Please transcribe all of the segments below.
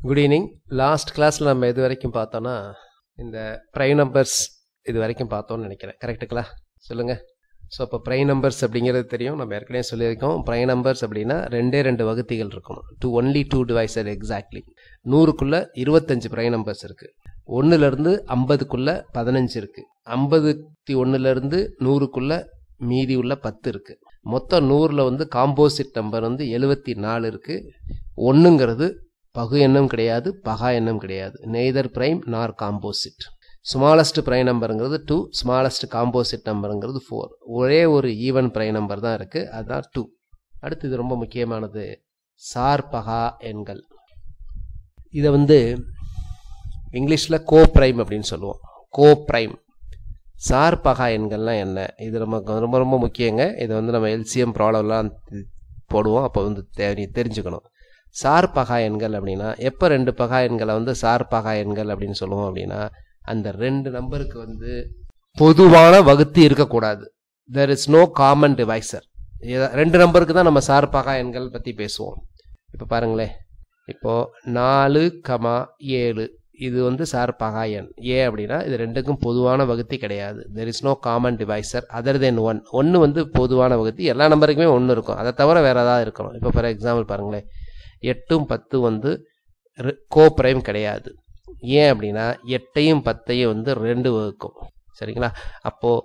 Good evening. Last கிளாஸில் நம்ம இது வரைக்கும் பார்த்தோன்னா இந்த ப்ரைம் நம்பர்ஸ் இது வரைக்கும் பார்த்தோன்னு நினைக்கிறேன். கரெக்டுங்களா? சொல்லுங்கள். ஸோ இப்போ ப்ரைம் நம்பர்ஸ் அப்படிங்கிறது தெரியும், நம்ம ஏற்கனவே சொல்லியிருக்கோம். ப்ரைம் நம்பர்ஸ் அப்படின்னா ரெண்டு வகுத்திகள் இருக்கணும். Only two divisor exactly. 100க்குள்ளே 25 ப்ரைம் நம்பர்ஸ் இருக்குது. 1லேருந்து 50க்குள்ளே 15 இருக்குது. 51லேருந்து 100க்குள்ளே மீதி உள்ள 10 இருக்குது. மொத்தம் 100ல் வந்து காம்போசிட் நம்பர் வந்து 74 இருக்குது. 1ங்கிறது பகு எண்ணம் கிடையாது, பகா எண்ணம் கிடையாது. Neither prime nor composite. Smallest prime நம்பருங்கிறது 2, ஸ்மாலஸ்ட் காம்போசிட் நம்பருங்கிறது 4. ஒரே ஒரு ஈவன் பிரைம் நம்பர் தான் இருக்குது, அதுதான் 2. அடுத்து இது ரொம்ப முக்கியமானது, சார் பகா எண்கள். இதை வந்து இங்கிலீஷில் கோ பிரைம் அப்படின்னு சொல்லுவோம். கோ பிரைம். சார் பகா எண்கள்லாம் என்ன? இது நமக்கு ரொம்ப ரொம்ப முக்கியங்க. இதை வந்து நம்ம எல்சிஎம் ப்ராப்ளம்லாம் போடுவோம், அப்போ வந்து தெரிஞ்சுக்கணும். சார் பகா எண்கள் அப்படின்னா எப்போ 2 பகா எண்களை வந்து சார் பகா எண்கள் அப்படின்னு சொல்லுவோம் அப்படின்னா, அந்த 2 நம்பருக்கு வந்து பொதுவான வகுத்தி இருக்கக்கூடாது. There is no common divisor. 2 நம்பருக்கு தான் நம்ம சார் பகா எண்கள் பற்றி பேசுவோம். இப்போ பாருங்களேன், இப்போது 4,7 இது வந்து சார் பகா எண். ஏன் அப்படின்னா இது 2க்கும் பொதுவான வகுத்தி கிடையாது. There is no common divisor other than 1. 1 வந்து பொதுவான வகுத்தி, எல்லா நம்பருக்குமே 1 இருக்கும், அதை தவிர வேறு ஏதாவது இருக்கணும். இப்போ ஃபார் எக்ஸாம்பிள் பாருங்களேன், 8ம் 10 வந்து கோ பிரைம் கிடையாது. ஏன் அப்படின்னா 8ஐயும் 10ஐயும் வந்து 2 வகுக்கும். சரிங்களா? அப்போது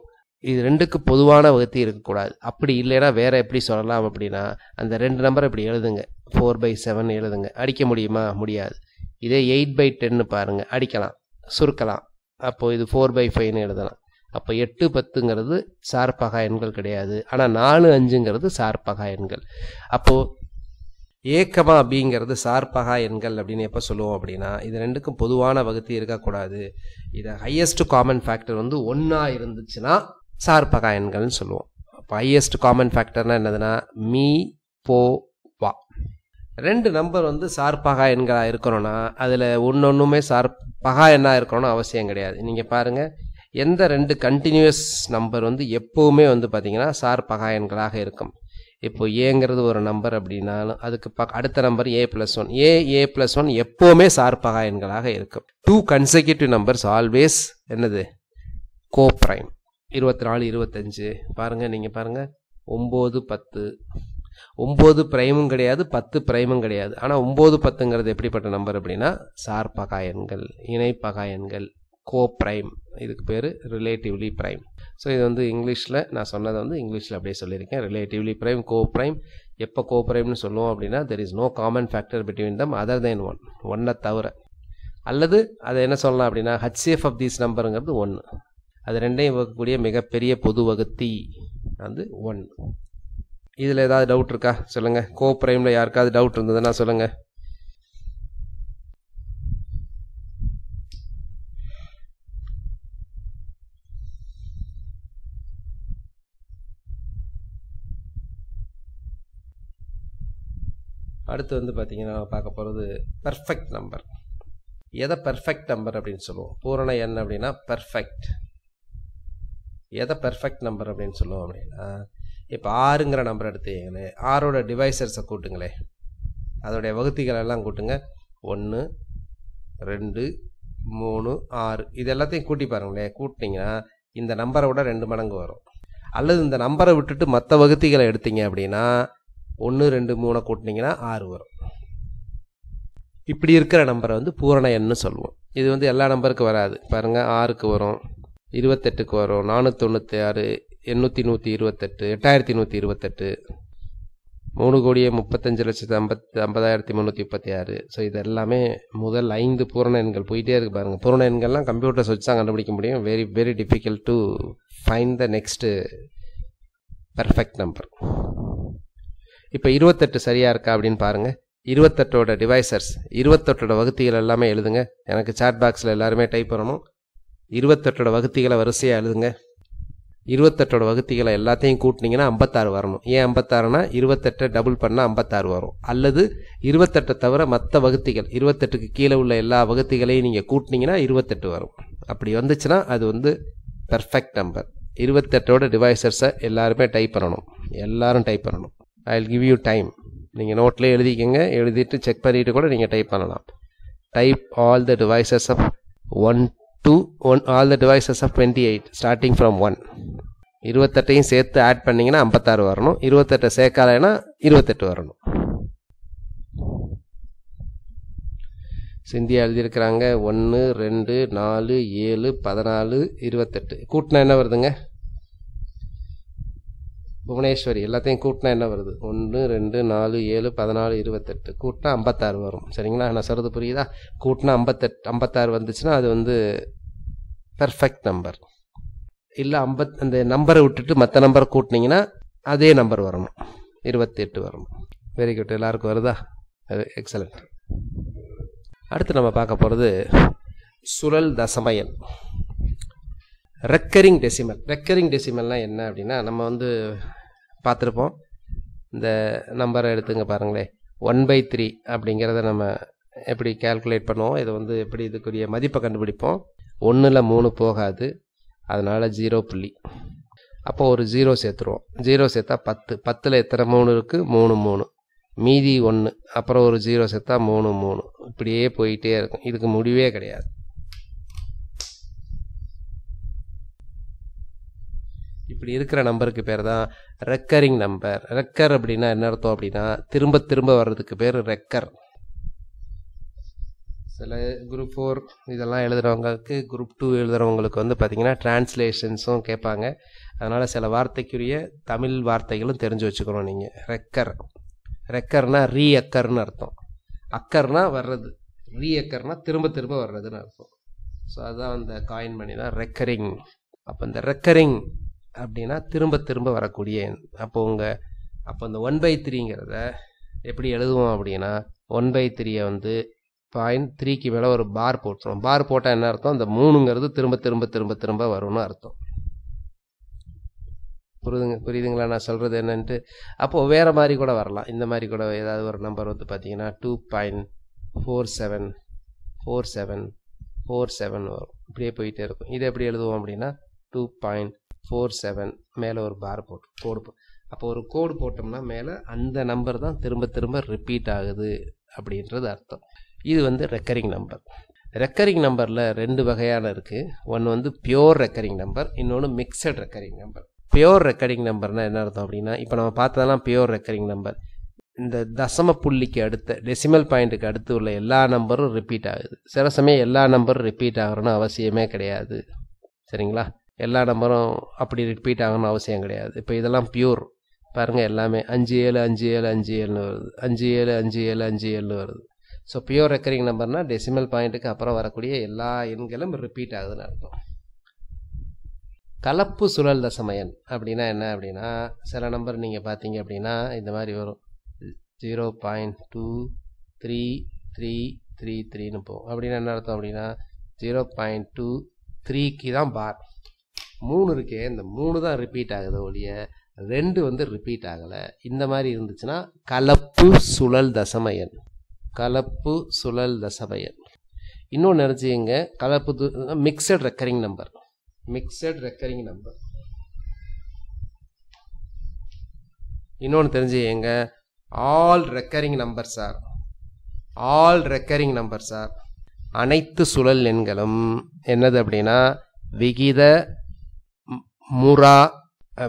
இது 2க்கு பொதுவான வகுத்தி இருக்கக்கூடாது. அப்படி இல்லைன்னா வேற எப்படி சொல்லலாம் அப்படின்னா, அந்த 2 நம்பரை இப்படி எழுதுங்க, 4/7 எழுதுங்க. அடிக்க முடியுமா? முடியாது. இதே 8/10 பாருங்க, அடிக்கலாம், சுருக்கலாம். அப்போது இது 4/5ன்னு எழுதலாம். அப்போ 8, 10ங்கிறது சார்பகா எண்கள் கிடையாது. ஆனால் 4, 5ங்கிறது சார்பகா எண்கள். அப்போது ஏக்கமா பிங்கிறது சார்பகா எண்கள் அப்படின்னு எப்போ சொல்லுவோம் அப்படின்னா, இது 2க்கும் பொதுவான வகுத்தி இருக்கக்கூடாது. இதை ஹையஸ்ட் காமன் ஃபேக்டர் வந்து 1 இருந்துச்சுன்னா சார்பகா எண்கள்னு சொல்லுவோம். அப்போ ஹையஸ்ட் காமன் ஃபேக்டர்னா என்னதுன்னா மீ போ வா. 2 நம்பர் வந்து சார்பகா எண்களாக இருக்கணும்னா அதில் ஒன்றுமே பகா எண்ணாக இருக்கணும்னு அவசியம் கிடையாது. நீங்கள் பாருங்கள், எந்த 2 கண்டினியூஸ் நம்பர் வந்து எப்போவுமே வந்து பார்த்திங்கன்னா சார்பகா எண்களாக இருக்கும். இப்போ ஏங்கிறது ஒரு நம்பர் அப்படின்னாலும் அதுக்கு அடுத்த நம்பர் a+1. a+1 எப்போவுமே சார்பகா எண்களாக இருக்கும். 2 கன்செக்யூட்டிவ் நம்பர்ஸ் ஆல்வேஸ் என்னது? கோ பிரைம். 24, 25 பாருங்கள், நீங்கள் பாருங்கள், 9, 10. 9 பிரைமும் கிடையாது, 10 பிரைமும் கிடையாது. ஆனால் 9, 10ங்கிறது எப்படிப்பட்ட நம்பர் அப்படின்னா சார்பகா எண்கள், இணைப்பகா எண்கள், கோ பிரைம். இதுக்கு பேர் ரிலேட்டிவ்லி பிரைம். ஸோ இது வந்து இங்கிலீஷில் நான் சொன்னதை வந்து இங்கிலீஷில் அப்படியே சொல்லியிருக்கேன். Relatively prime, co prime. எப்போ கோ பிரைம்னு சொல்லுவோம் அப்படின்னா there is no common factor between them other than 1. 1 தவிர. அல்லது அதை என்ன சொல்லலாம் அப்படின்னா HCF ஆஃப் தீஸ் நம்பருங்கிறது 1. அது 2ஐயும் வகுக்கக்கூடிய மிகப்பெரிய பொது வகுத்தி வந்து 1. இதில் ஏதாவது டவுட் இருக்கா சொல்லுங்கள். கோ பிரைமில் யாருக்காவது டவுட் இருந்ததுன்னா சொல்லுங்கள். அடுத்து வந்து பார்த்தீங்கன்னா பார்க்க போகிறது பெர்ஃபெக்ட் நம்பர். எதை பெர்ஃபெக்ட் நம்பர் அப்படின்னு சொல்லுவோம்? பூரண எண் அப்படின்னா பெர்ஃபெக்ட். எதை பெர்ஃபெக்ட் நம்பர் அப்படின்னு சொல்லுவோம் அப்படின்னா, இப்போ 6ங்கிற நம்பர் எடுத்தீங்களே, 6ஓட டிவைசர்ஸை கூட்டுங்களே, அதோடைய வகுத்திகள் எல்லாம் கூட்டுங்க. 1, 2, 3, 6 இது எல்லாத்தையும் கூட்டி பாருங்களேன். கூட்டினீங்கன்னா இந்த நம்பரை விட 2 மடங்கு வரும். அல்லது இந்த நம்பரை விட்டுட்டு மற்ற வகுத்திகளை எடுத்தீங்க அப்படின்னா 1, 2, 3 கூட்டினீங்கன்னா 6 வரும். இப்படி இருக்கிற நம்பரை வந்து பூரண எண்ணு சொல்லுவோம். இது வந்து எல்லா நம்பருக்கும் வராது. பாருங்கள், 6க்கு வரும், 28க்கு வரும், 496, 828, 8128, 3,35,50,336. ஸோ இது எல்லாமே முதல் 5 பூரண எண்கள் போயிட்டே இருக்குது பாருங்கள். பூரண எண்கள்லாம் கம்ப்யூட்டர்ஸ் வச்சு தான் கண்டுபிடிக்க முடியும். Very very difficult to find the next perfect number. இப்போ 28 சரியாக இருக்கா அப்படின்னு பாருங்கள். 28ஓட டிவைசர்ஸ், 28ஓட வகுத்திகள் எல்லாமே எழுதுங்க. எனக்கு சாட் பாக்ஸில் எல்லாருமே டைப் பண்ணணும். 28ஓட வகுத்திகளை வரிசையாக எழுதுங்க. 28ஓட வகுத்திகளை எல்லாத்தையும் கூட்டினீங்கன்னா 56 வரணும். ஏன் 56னா 28 டபுள் பண்ணால் 56 வரும். அல்லது 28 தவிர மற்ற வகுத்திகள் 28க்கு கீழே உள்ள எல்லா வகுத்திகளையும் நீங்கள் கூட்டினீங்கன்னா 28 வரும். அப்படி வந்துச்சுன்னா அது வந்து பெர்ஃபெக்ட் நம்பர். 28ஓட டிவைசர்ஸை எல்லாருமே டைப் பண்ணணும். எல்லாரும் டைப் பண்ணணும். I will give you time. நீங்கள் நோட்லேயே எழுதிக்கங்க, எழுதிட்டு செக் பண்ணிவிட்டு கூட நீங்கள் டைப் பண்ணலாம். type all the devices of 1 to 1, all the devices of 28 starting from 1. 28ஐயும் சேர்த்து ஆட் பண்ணிங்கன்னா 56 வரணும். 28 சேர்க்காலைன்னா 28 வரணும். சிந்தியா எழுதியிருக்கிறாங்க 1 2 4 7 14 28. கூட்டினா என்ன வருதுங்க? புவனேஸ்வரி எல்லாத்தையும் கூட்டினா என்ன வருது? 1 2 4 7 14 28 கூட்டினா 56 வரும். சரிங்களா? நான் சொல்கிறது புரியுதா? கூட்டினா 56 வந்துச்சுன்னா அது வந்து பெர்ஃபெக்ட் நம்பர். இல்லை அந்த நம்பரை விட்டுட்டு மற்ற நம்பரை கூட்டினீங்கன்னா அதே நம்பர் வரணும், 28 வரணும். Very good. எல்லாருக்கும் வருதா? எக்ஸலண்ட். அடுத்து நம்ம பார்க்க போகிறது சுழல் தசம எண், ரெக்கரிங் டெசிமல். ரெக்கரிங் டெசிமல்னால் என்ன அப்படின்னா, நம்ம வந்து பார்த்துருப்போம். இந்த நம்பரை எடுத்துங்க பாருங்களேன், 1/3 அப்படிங்கிறத நம்ம எப்படி கேல்குலேட் பண்ணுவோம், இதை வந்து எப்படி இதுக்குரிய மதிப்பை கண்டுபிடிப்போம். 1ல் 3 போகாது, அதனால் 0 புள்ளி. அப்போ ஒரு 0 சேர்த்துருவோம். 0 சேர்த்தா 10. 10ல் எத்தனை 3 இருக்குது? 3 3, மீதி 1. அப்புறம் ஒரு 0 சேர்த்தா 3 3. இப்படியே போயிட்டே இருக்கும். இதுக்கு முடிவே கிடையாது. இப்படி இருக்கிற நம்பருக்கு பேர் தான் ரெக்கரிங் நம்பர். ரெக்கர் அப்படின்னா என்ன அர்த்தம் அப்படின்னா, திரும்ப திரும்ப வர்றதுக்கு பேர் ரெக்கர். சில குரூப் 4 இதெல்லாம் எழுதுகிறவங்களுக்கு, குரூப் 2 எழுதுகிறவங்களுக்கு வந்து பார்த்திங்கன்னா டிரான்ஸ்லேஷன்ஸும் கேட்பாங்க. அதனால் சில வார்த்தைக்குரிய தமிழ் வார்த்தைகளும் தெரிஞ்சு வச்சுக்கணும் நீங்கள். ரெக்கர், ரெக்கர்னா ரீஅக்கர்னு அர்த்தம். அக்கர்னா வர்றது, ரீஅக்கர்னா திரும்ப திரும்ப வர்றதுன்னு அர்த்தம். ஸோ அதுதான் அந்த காயின் பண்ணி தான் ரெக்கரிங். அப்போ இந்த ரெக்கரிங் அப்படின்னா திரும்ப திரும்ப வரக்கூடிய எண். அப்போ இந்த 1/3ங்கிறத எப்படி எழுதுவோம் அப்படின்னா, 1/3 வந்து 0.3க்கு மேலே ஒரு பார் போட்டுருவோம். பார் போட்டால் என்ன அர்த்தம்? இந்த 3ங்கிறது திரும்ப திரும்ப திரும்ப திரும்ப வரும்னு அர்த்தம். புரியுதுங்களா நான் சொல்கிறது என்னன்ட்டு? அப்போது வேறு மாதிரி கூட வரலாம். இந்த மாதிரி கூட ஏதாவது ஒரு நம்பர் வந்து பார்த்தீங்கன்னா 2.474747 வரும். இப்படியே போயிட்டே இருக்கும். இதை எப்படி எழுதுவோம் அப்படின்னா 2.47 மேலே ஒரு பார் கோடு. அப்போ ஒரு கோடு போட்டோம்னா மேலே அந்த நம்பர் தான் திரும்ப திரும்ப ரிப்பீட் ஆகுது அப்படின்றது அர்த்தம். இது வந்து ரெக்கரிங் நம்பர். ரெக்கரிங் நம்பரில் 2 வகையான இருக்குது. ஒன்று வந்து பியோர் ரெக்கரிங் நம்பர், இன்னொன்று mixed recurring number. Pure recurring நம்பர்னால் என்ன அர்த்தம் அப்படின்னா, இப்போ நம்ம பார்த்ததெல்லாம் பியோர் ரெக்கரிங் நம்பர். இந்த தசம புள்ளிக்கு அடுத்த டெசிமல் பாயிண்ட்டுக்கு அடுத்து உள்ள எல்லா நம்பரும் ரிப்பீட் ஆகுது. சில சமயம் எல்லா நம்பரும் ரிப்பீட் ஆகணும்னு அவசியமே கிடையாது. சரிங்களா? எல்லா நம்பரும் அப்படி ரிப்பீட் ஆகணும்னு அவசியம் கிடையாது. இப்போ இதெல்லாம் பியூர் பாருங்கள், எல்லாமே 575757 வருது, 575757 வருது. ஸோ பியூர் ரெக்கரிங் நம்பர்னால் டெசிமல் பாயிண்ட்டுக்கு அப்புறம் வரக்கூடிய எல்லா எண்களும் ரிப்பீட் ஆகுதுன்னு அர்த்தம். கலப்பு சுழல் தசம எண் அப்படின்னா என்ன அப்படின்னா, சில நம்பர் நீங்கள் பார்த்தீங்க அப்படின்னா இந்த மாதிரி வரும், 0.23333 போகும். அப்படின்னா என்ன அர்த்தம் அப்படின்னா, 0.23க்கு தான் பார். 3 இருக்கே, இந்த 3 தான் ரிப்பீட் ஆகுது ஒழிய 2 வந்து ரிப்பீட் ஆகலை. இந்த மாதிரி இருந்துச்சுன்னா கலப்பு சுழல் தசம எண். கலப்பு சுழல் தசம எண். இன்னொன்று நினச்சிங்க, கலப்பு mixed recurring number. Mixed recurring number. இன்னொன்று தெரிஞ்சுங்க, all recurring numbers are, all recurring numbers are, அனைத்து சுழல் எண்களும் என்னது அப்படின்னா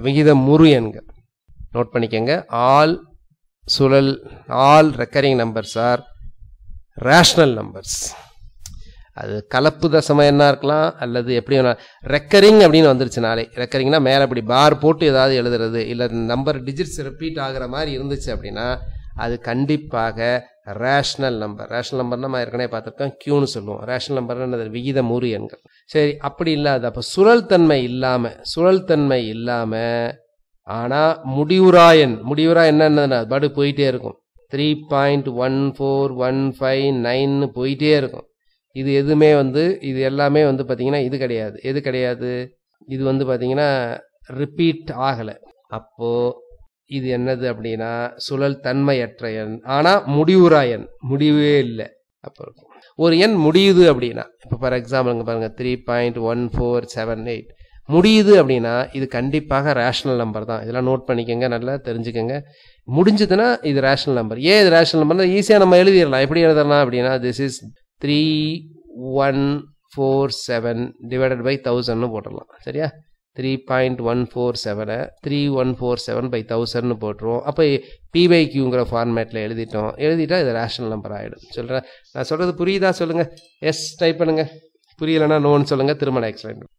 விகித முறு எண்கள். நோட் பண்ணிக்கங்க, all recurring numbers are rational numbers. அது கலப்பு தசம எண்ணா இருக்கலாம், அல்லது எப்படி வேணால். ரெக்கரிங் அப்படின்னு வந்துருச்சுனாலே, ரெக்கரிங்னா மேலே அப்படி பார் போட்டு ஏதாவது எழுதுறது, இல்லை நம்பர் டிஜிட்ஸ் ரிப்பீட் ஆகிற மாதிரி இருந்துச்சு அப்படின்னா அது கண்டிப்பாக ரேஷனல் நம்பர். ரேஷனல் நம்பர்னா நம்ம ஏற்கனவே பார்த்துருக்கோம், கியூன்னு சொல்லுவோம். ரேஷனல் நம்பர்னு விகித முறு எண்கள். சரி, அப்படி இல்லாது, அப்போ சுழல் தன்மை இல்லாமல் ஆனால் முடிவுறா என்னென்ன பாடு போயிட்டே இருக்கும். 3.14159 போயிட்டே இருக்கும். இது எதுவுமே இது எல்லாமே பார்த்தீங்கன்னா இது கிடையாது. எது கிடையாது? இது பார்த்தீங்கன்னா ரிப்பீட் ஆகலை. அப்போது இது என்னது அப்படின்னா சுழல் தன்மையற்ற எண். ஆனால் முடிவுறா எண், முடிவே இல்லை. அப்போ ஒரு எண் முடியுது அப்படின்னா, இப்போ ஃபார் எக்ஸாம்பிள் பாருங்கள், 3.1478 முடியுது அப்படின்னா இது கண்டிப்பாக ரேஷனல் நம்பர் தான். இதெல்லாம் நோட் பண்ணிக்கோங்க, நல்லா தெரிஞ்சுக்கோங்க. முடிஞ்சதுன்னா இது ரேஷனல் நம்பர். ஏன் இது ரேஷனல் நம்பர்னா ஈஸியாக நம்ம எழுதிடலாம். எப்படி எழுதலாம் அப்படின்னா, திஸ் இஸ் 3147 டிவைடட் பை 1000 போட்டுடலாம். சரியா? 3.147 3147 by 1000 போட்டுருவோம். அப்போ P/Qங்கிற ஃபார்மேட்டில் எழுதிட்டா இது ரேஷனல் நம்பர் ஆகிடும். சொல்கிறேன், நான் சொல்கிறது புரியுதா? சொல்லுங்கள், எஸ் டைப் பண்ணுங்க. புரியலைன்னா நோன்னு சொல்லுங்கள், திரும்ப நான் எக்ஸ்பிளைன் பண்ணுறேன்.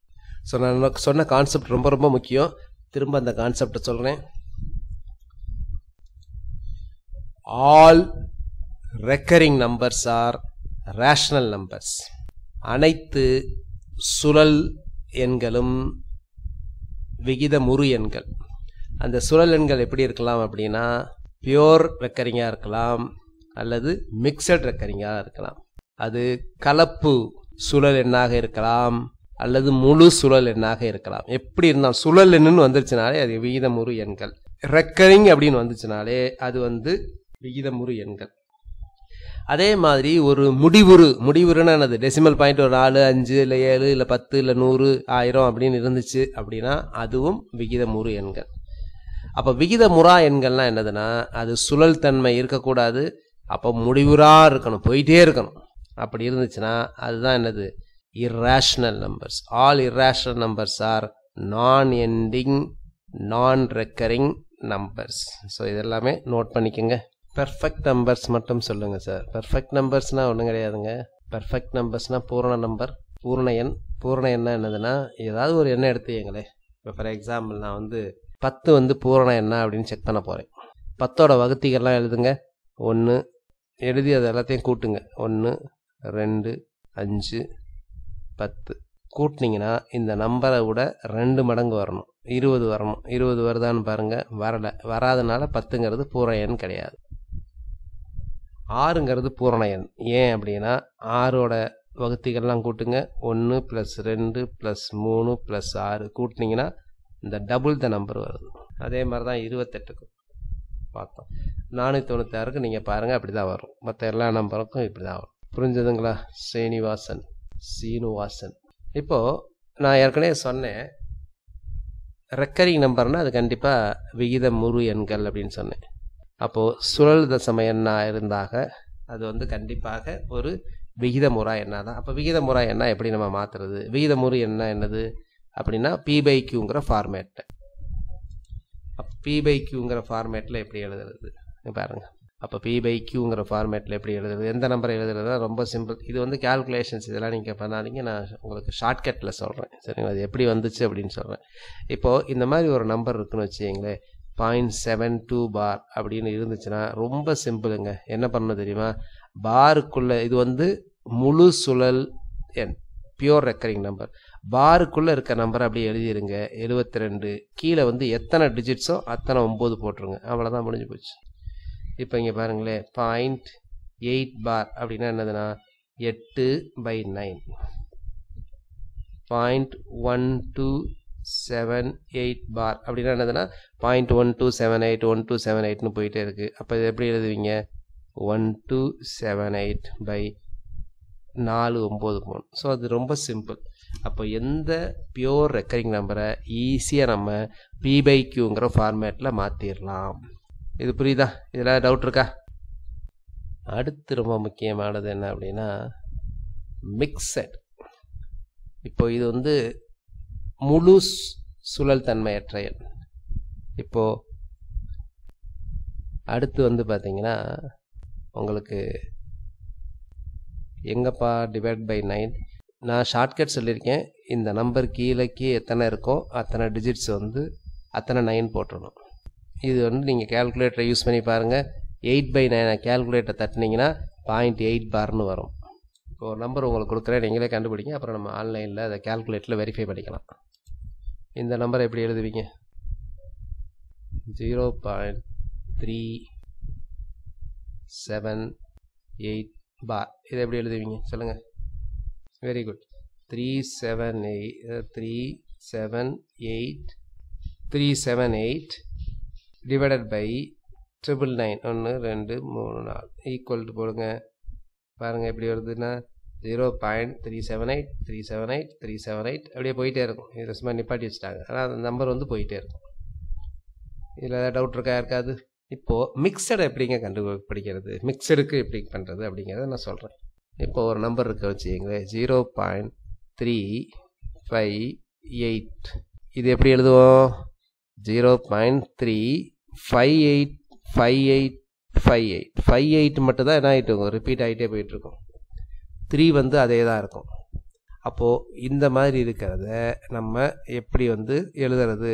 ஸோ நான் சொன்ன கான்செப்ட் ரொம்ப ரொம்ப முக்கியம். திரும்ப அந்த கான்செப்டை சொல்கிறேன். All recurring numbers are rational numbers. அனைத்து சுழல் எண்களும் விகிதமுறு எண்கள். அந்த சுழல் எண்கள் எப்படி இருக்கலாம் அப்படின்னா, பியோர் ரெக்கரிங்காக இருக்கலாம் அல்லது மிக்சட் ரெக்கரிங்காக இருக்கலாம். அது கலப்பு சுழல் எண்ணாக இருக்கலாம் அல்லது முழு சுழல் எண்ணாக இருக்கலாம். எப்படி இருந்தாலும் சுழல் எண்ணுன்னு வந்துருச்சுனாலே அது விகிதமுறு எண்கள். ரெக்கரிங் அப்படின்னு வந்துச்சுனாலே அது விகிதமுறு எண்கள். அதே மாதிரி ஒரு முடிவுறுன்னு என்னது, டெசிமல் பாயிண்ட் ஒரு 4 5 இல்லை 7 இல்லை 10 இல்லை 100 1000 அப்படின்னு இருந்துச்சு அப்படின்னா அதுவும் விகிதமுறு எண்கள். அப்போ விகிதமுறா எண்கள்னா என்னதுன்னா, அது சுழல் தன்மை இருக்கக்கூடாது, அப்போ முடிவுறா இருக்கணும், போயிட்டே இருக்கணும். அப்படி இருந்துச்சுன்னா அதுதான் என்னது, irrational numbers. All irrational numbers are non-ending non-recurring numbers. So இதெல்லாமே நோட் பண்ணிக்கோங்க. பெர்ஃபெக்ட் நம்பர்ஸ் மட்டும் சொல்லுங்கள் சார். பெர்ஃபெக்ட் நம்பர்ஸ்னால் ஒன்றும் கிடையாதுங்க. பெர்ஃபெக்ட் நம்பர்ஸ்னால் பூரண நம்பர், பூரண எண். பூரண எண்ணா என்னதுன்னா, ஏதாவது ஒரு எண்ணை எடுத்துங்களே. இப்போ ஃபார் எக்ஸாம்பிள் நான் 10 பூரண எண்ணா அப்படின்னு செக் பண்ண போகிறேன். 10ஓட வகுத்திகள்லாம் எழுதுங்க. 1 எழுதி அது எல்லாத்தையும் கூட்டுங்க. 1 2 5 10 கூட்டினீங்கன்னா இந்த நம்பரை விட 2 மடங்கு வரணும், 20 வரணும். 20 வருதான்னு பாருங்கள், வரலை. வராதனால 10ங்கிறது பூரண எண் கிடையாது. 6ங்கிறது பூரண எண். ஏன் அப்படின்னா 6ஓட வகுத்திகள்லாம் கூட்டுங்க. 1 + 2 + 3 + 6 கூட்டினீங்கன்னா இந்த டபுள் த நம்பர் வருது. அதே மாதிரி தான் 28க்கு பார்த்தோம். 496க்கு நீங்கள் பாருங்கள், அப்படி தான் வரும். மற்ற எல்லா நம்பருக்கும் இப்படி தான் வரும். புரிஞ்சதுங்களா? சீனுவாசன். இப்போது நான் ஏற்கனவே சொன்னேன், ரெக்கரிங் நம்பர்னால் அது கண்டிப்பாக விகிதமுறு எண்கள் அப்படின்னு சொன்னேன். அப்போது சுழல் தசம எண்ணாக இருந்தாக அது கண்டிப்பாக ஒரு விகிதமுறா எண்ணா தான். அப்போ விகிதமுறா எண்ணா எப்படி நம்ம மாற்றுறது? விகிதமுறு எண்ணா என்னது அப்படின்னா P/Qங்கிற ஃபார்மேட்டு. அப்போ P/Qங்கிற ஃபார்மேட்டில் எப்படி எழுதுறது பாருங்கள். அப்போ P/Qங்கிற ஃபார்மேட்டில் எப்படி எழுதுறது, எந்த நம்பரை எழுதுறதுனா ரொம்ப சிம்பிள். இது கேல்குலேஷன்ஸ், இதெல்லாம் நீங்கள் பண்ணாதீங்க, நான் உங்களுக்கு ஷார்ட்கட்டில் சொல்கிறேன். சரிங்களா? அது எப்படி வந்துச்சு அப்படின்னு சொல்கிறேன். இப்போது இந்த மாதிரி ஒரு நம்பர் இருக்குன்னு வச்சுங்களேன், 0.72 பார் அப்படின்னு இருந்துச்சுன்னா ரொம்ப சிம்பிளுங்க. என்ன பண்ணணும் தெரியுமா? பாருக்குள்ளே இது முழு சுழல் எண், பியோர் ரெக்கரிங் நம்பர். பாருக்குள்ளே இருக்க நம்பரை அப்படியே எழுதிருங்க. 72 கீழே எத்தனை டிஜிட்ஸோ அத்தனை 9 போட்டுருங்க. அவ்வளோதான், முடிஞ்சு போச்சு. இப்போ இங்கே பாருங்களேன், 0.8 பார் அப்படின்னா என்னதுன்னா 8/9. 0.1278 பார் அப்படின்னா என்னதுன்னா 0.1278 1278ன்னு போயிட்டே இருக்குது. அப்போ இது எப்படி எழுதுவீங்க? 1278/493. ஸோ அது ரொம்ப சிம்பிள். அப்போ எந்த பியோர் ரெக்கரிங் நம்பரை ஈஸியாக நம்ம P/Qங்கிற ஃபார்மேட்டில் மாற்றிடலாம். இது புரியுதா? இதில் டவுட் இருக்கா? அடுத்து ரொம்ப முக்கியமானது என்ன அப்படின்னா மிக்சட். இப்போ இது முழு சுழல் தன்மையற்ற எண். இப்போது அடுத்து பார்த்தீங்கன்னா உங்களுக்கு எங்கப்பா /9. நான் ஷார்ட்கட் சொல்லியிருக்கேன். இந்த நம்பர் கீழேக்கு எத்தனை இருக்கோ அத்தனை டிஜிட்ஸ் அத்தனை 9 போட்டுடணும். இது நீங்கள் கேல்குலேட்டரை யூஸ் பண்ணி பாருங்கள். 8/9 கேல்குலேட்டரை தட்டினீங்கன்னா 0.8 பார்னு வரும். இப்போ ஒரு நம்பர் உங்களுக்கு கொடுக்குறேன், நீங்களே கண்டுபிடிங்க. அப்புறம் நம்ம ஆன்லைனில் அதை கேல்குலேட்டரில் வெரிஃபை பண்ணிக்கலாம். இந்த நம்பரை எப்படி எழுதுவீங்க? 0.378 பார். இதை எப்படி எழுதுவீங்க சொல்லுங்கள்? Very good. 378 divided by 999 1 2 3 4 equal to போடுங்க. பாருங்கள் எப்படி வருதுன்னா 0.378 378 378 அப்படியே போயிட்டே இருக்கும். இதை சும்மா நிப்பாட்டி வச்சுட்டாங்க, ஆனால் அந்த நம்பர் போயிட்டே இருக்கும். இதில் ஏதாவது டவுட் இருக்கா இருக்காது? இப்போது மிக்சடை எப்படிங்க கண்டுபிடிக்கிறது, மிக்சடுக்கு எப்படி பண்ணுறது அப்படிங்கிறத நான் சொல்கிறேன். இப்போ ஒரு நம்பர் இருக்க வச்சுங்களேன் 0.358. இது எப்படி எழுதுவோம்? 0.3585858 மட்டும் தான் என்ன ஆகிட்டு இருக்கும், ரிப்பீட் ஆகிட்டே போயிட்டுருக்கும். 3 வந்து அதே தான் இருக்கும். அப்போது இந்த மாதிரி இருக்கிறத நம்ம எப்படி வந்து எழுதுறது?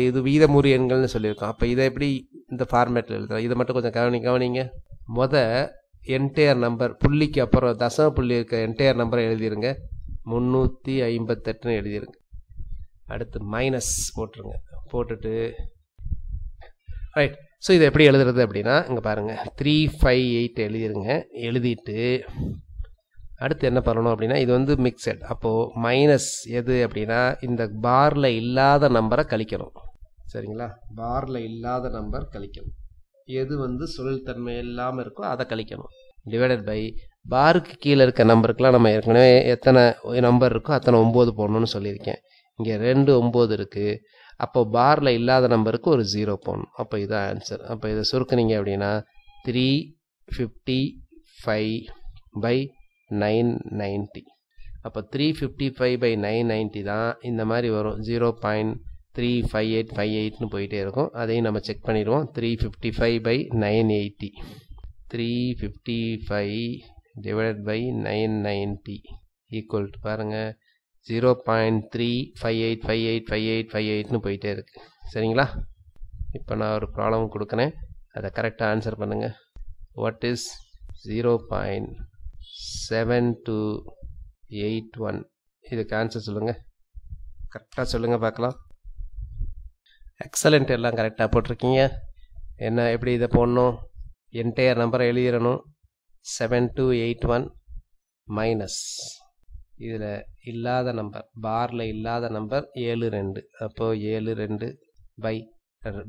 இது வீதமுறு எண்கள்னு சொல்லியிருக்கோம். அப்போ இதை எப்படி இந்த ஃபார்மேட்டில் எழுதுறோம்? இதை மட்டும் கொஞ்சம் கவனிங்க. என்டையர் நம்பர் புள்ளிக்கு அப்புறம் தசம புள்ளி இருக்க என்டையர் நம்பரை எழுதிருங்க. 358ன்னு எழுதிருங்க. அடுத்து மைனஸ் போட்டுருங்க. போட்டுட்டு ரைட். ஸோ இதை எப்படி எழுதுறது அப்படின்னா இங்கே பாருங்கள் 358 எழுதிருங்க. எழுதிட்டு அடுத்து என்ன பண்ணணும் அப்படின்னா இது வந்து மிக்சட். அப்போது மைனஸ் எது அப்படின்னா இந்த பாரில் இல்லாத நம்பரை கழிக்கணும். சரிங்களா? பாரில் இல்லாத நம்பர் கழிக்கணும். எது வந்து சுழல்தன்மை இல்லாமல் இருக்கோ அதை கழிக்கணும். டிவைடட் பை பாருக்கு கீழே இருக்க நம்பருக்குலாம் நம்ம ஏற்கனவே எத்தனை நம்பர் இருக்கோ அத்தனை 9 போடணும்னு சொல்லியிருக்கேன். இங்கே 2 9 இருக்குது. அப்போ பாரில் இல்லாத நம்பருக்கு ஒரு 0 போடணும். அப்போ இதுதான் ஆன்சர். அப்போ இதை சுருக்குனீங்க அப்படின்னா 355/990. அப்போ 355/990 தான் இந்த மாதிரி வரும். 0.35858ன்னு போயிட்டே இருக்கும். அதையும் நம்ம செக் பண்ணிடுவோம். 355/980. 355/990 ஈக்குவல் டு பாருங்கள் 0.358585858ன்னு போயிட்டே இருக்குது. சரிங்களா? இப்போ நான் ஒரு ப்ராப்ளம் கொடுக்குறேன், அதை கரெக்டாக ஆன்சர் பண்ணுங்கள். What is 0.7281? இதுக்கு ஆன்சர் சொல்லுங்கள். கரெக்டாக சொல்லுங்கள் பார்க்கலாம். எக்ஸலண்ட், எல்லாம் கரெக்டாக போட்டிருக்கீங்க. என்ன எப்படி இதை போடணும்? என்டையர் நம்பரை எழுதிடணும். 7281 மைனஸ் இதில் இல்லாத நம்பர், பாரில் இல்லாத நம்பர் 72. அப்போது 72 பை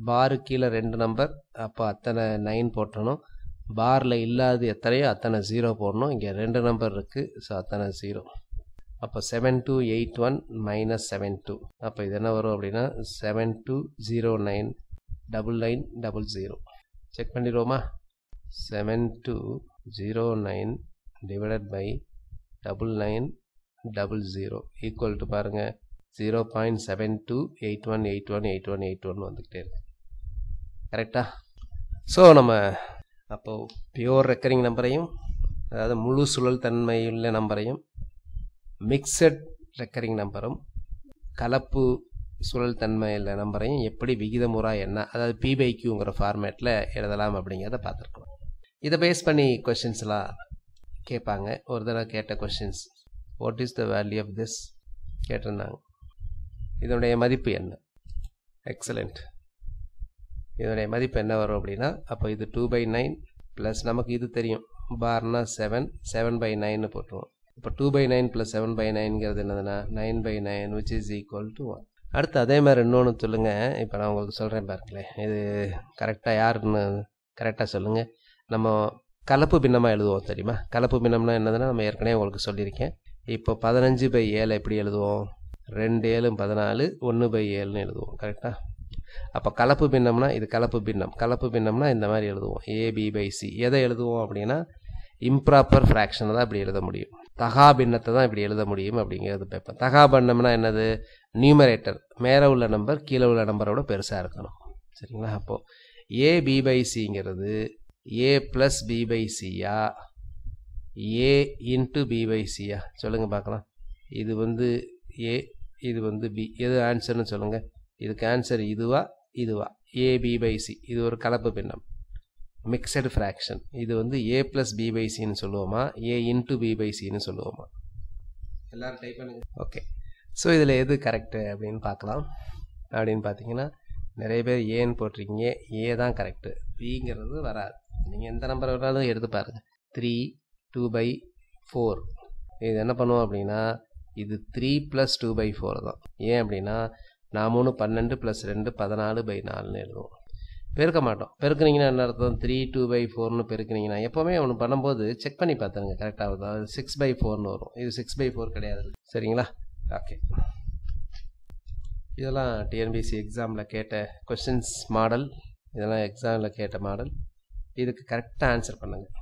பாரு கீழே 2 நம்பர், அப்போ அத்தனை 9 போட்டணும். பாரில் இல்லாது எத்தனையோ அத்தனை 0 போடணும். இங்கே 2 நம்பர் இருக்குது, ஸோ அத்தனை 0. அப்போ 7281 மைனஸ் 72. அப்போ இது என்ன வரும் அப்படின்னா 72099900. செக் பண்ணிடுவோமா? 7209 டிவைடட் பை 9900 ஈக்குவல் டு பாருங்கள் 0.7281818181 வந்துக்கிட்டே இருக்கு. கரெக்டா? ஸோ நம்ம அப்போது பியோர் ரெக்கரிங் நம்பரையும், அதாவது முழு சுழல் தன்மையுள்ள நம்பரையும், மிக்சட் ரெக்கரிங் நம்பரும், கலப்பு சுழல் தன்மையுள்ள நம்பரையும் எப்படி விகிதமுறா என்ன, அதாவது P/Qங்கிற ஃபார்மேட்டில் எழுதலாம் அப்படிங்கிறத பார்த்துருக்கோம். இதை பேஸ் பண்ணி கொஷின்ஸ்லாம் கேட்பாங்க. ஒரு தடவை கேட்ட questions, what is the value of this கேட்டிருந்தாங்க. இதனுடைய மதிப்பு என்ன? எக்ஸலண்ட். இதனுடைய மதிப்பு என்ன வரும் அப்படின்னா, அப்போ இது 2/9 ப்ளஸ் நமக்கு இது தெரியும், பார்னா 7/9 போட்டுருவோம். இப்போ 2/9 ப்ளஸ் 7/9ங்கிறது என்னதுன்னா 9/9 which is equal to 1. அடுத்து அதே மாதிரி இன்னொன்று சொல்லுங்கள். இப்போ நான் உங்களுக்கு சொல்கிறேன் பாருங்களேன், இது கரெக்டாக யாருன்னு கரெக்டாக சொல்லுங்கள். நம்ம கலப்பு பின்னமாக எழுதுவோம் தெரியுமா? கலப்பு பின்னம்னா என்னதுன்னா நம்ம ஏற்கனவே உங்களுக்கு சொல்லியிருக்கேன். இப்போ 15/7 எப்படி எழுதுவோம்? 2 7 14, 1/7ன்னு எழுதுவோம். கரெக்டாக? அப்போ கலப்பு பின்னம்னா இது கலப்பு பின்னம். கலப்பு பின்னம்னா இந்த மாதிரி எழுதுவோம், AB/C. எதை எழுதுவோம் அப்படின்னா இம்ப்ராப்பர் ஃப்ராக்ஷனை தான் இப்படி எழுத முடியும். தகா பின்னத்தை தான் இப்படி எழுத முடியும் அப்படிங்கிறது பேப்பர். தகா பின்னம்னா என்னது? நியூமரேட்டர் மேலே உள்ள நம்பர் கீழே உள்ள நம்பரோட பெருசாக இருக்கணும். சரிங்களா? அப்போது AB/Cங்கிறது A + B/Cயா A × B/Cயா? சொல்லுங்கள் பார்க்கலாம். இது வந்து A, இது வந்து B. எது ஆன்சர்னு சொல்லுங்கள். இதுக்கு ஆன்சர் இதுவா இதுவா? AB/C. இது ஒரு கலப்பு பின்னம், மிக்சடு ஃப்ராக்ஷன். இது வந்து A + B/Cன்னு சொல்லுவோமா, A × B/Cன்னு சொல்லுவோமா? எல்லோரும் டைப் பண்ணுங்க. ஓகே. ஸோ இதில் எது கரெக்டு அப்படின்னு பார்க்கலாம். அப்படின்னு பார்த்தீங்கன்னா நிறைய பேர் ஏன்னு போட்டிருக்கீங்க. ஏ தான் கரெக்டு, பிங்கிறது வராது. நீங்கள் எந்த நம்பர் வேணாலும் எடுத்து பாருங்கள். 3 2/4 இது என்ன பண்ணுவோம் அப்படின்னா இது 3 + 2/4 தான். ஏன் அப்படின்னா 4 12 + 2 14/4ன்னு எழுதுவோம். பெருக்க மாட்டோம். பெருக்குனீங்கன்னா என்ன அர்த்தம்? 3 2/4ன்னு பெருக்குனீங்கன்னா எப்போவுமே ஒன்று பண்ணும்போது செக் பண்ணி பார்த்துருங்க கரெக்டாக வருது. அது 6/4ன்னு வரும். இது 6/4 கிடையாது. சரிங்களா? ஓகே. இதெல்லாம் டிஎன்பிஎஸ்சி எக்ஸாமில் கேட்ட கொஸ்டின்ஸ் மாடல். இதெல்லாம் எக்ஸாமில் கேட்ட மாடல். இதுக்கு கரெக்டாக ஆன்சர் பண்ணுங்கள்.